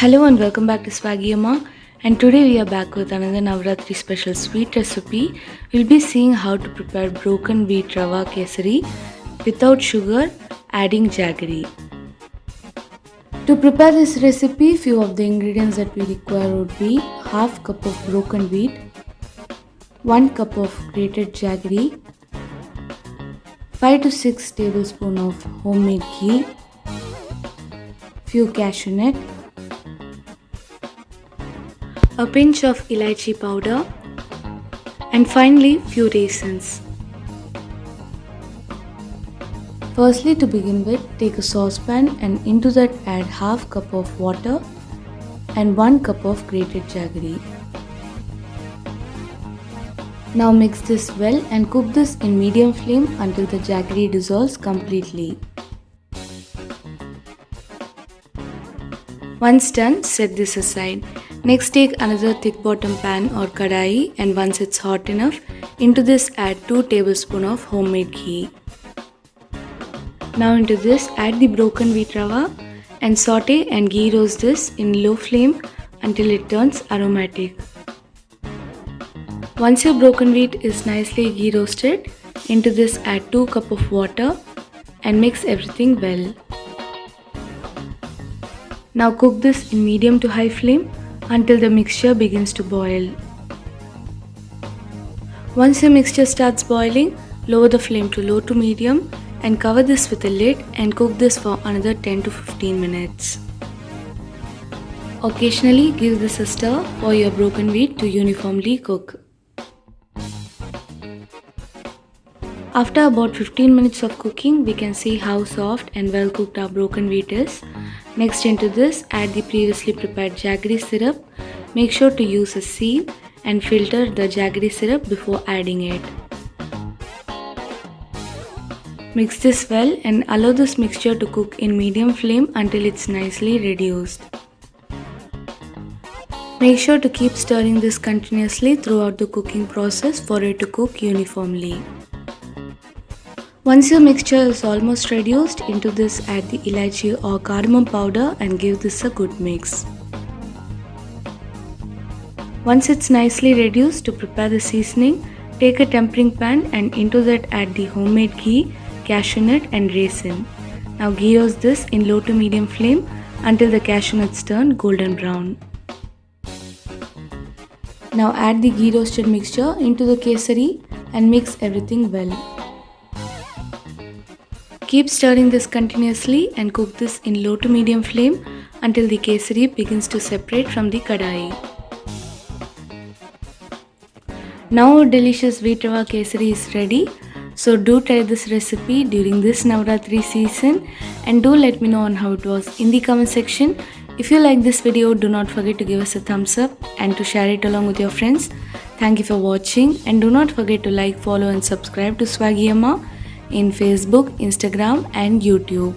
Hello and welcome back to Swaggy Amma, and today we are back with another Navratri special sweet recipe. We'll be seeing how to prepare broken wheat rava kesari without sugar, adding jaggery. To prepare this recipe, few of the ingredients that we require would be half cup of broken wheat, 1 cup of grated jaggery, 5 to 6 tablespoons of homemade ghee, few cashew nut, a pinch of elaichi powder, and finally few raisins. Firstly, to begin with, take a saucepan and into that add half cup of water and 1 cup of grated jaggery. Now mix this well and cook this in medium flame until the jaggery dissolves completely. Once done, set this aside. Next, take another thick bottom pan or kadai, and once it's hot enough, into this add 2 tablespoons of homemade ghee. Now into this add the broken wheat rava and saute and ghee roast this in low flame until it turns aromatic. Once your broken wheat is nicely ghee roasted, into this add 2 cups of water and mix everything well. Now cook this in medium to high flame until the mixture begins to boil. Once your mixture starts boiling, lower the flame to low to medium and cover this with a lid and cook this for another 10 to 15 minutes. Occasionally give this a stir for your broken wheat to uniformly cook. After about 15 minutes of cooking, we can see how soft and well cooked our broken wheat is. Next, into this add the previously prepared jaggery syrup. Make sure to use a sieve and filter the jaggery syrup before adding it. Mix this well and allow this mixture to cook in medium flame until it's nicely reduced. Make sure to keep stirring this continuously throughout the cooking process for it to cook uniformly. Once your mixture is almost reduced, into this add the elaichi or cardamom powder and give this a good mix. Once it's nicely reduced, to prepare the seasoning, take a tempering pan and into that add the homemade ghee, cashew nut and raisin. Now ghee roast this in low to medium flame until the cashew nuts turn golden brown. Now add the ghee roasted mixture into the kesari and mix everything well. Keep stirring this continuously and cook this in low to medium flame until the kesari begins to separate from the kadai. Now our delicious wheat rava kesari is ready. So do try this recipe during this Navratri season and do let me know on how it was in the comment section. If you like this video, do not forget to give us a thumbs up and to share it along with your friends. Thank you for watching and do not forget to like, follow and subscribe to Swaggy Amma in Facebook, Instagram and YouTube.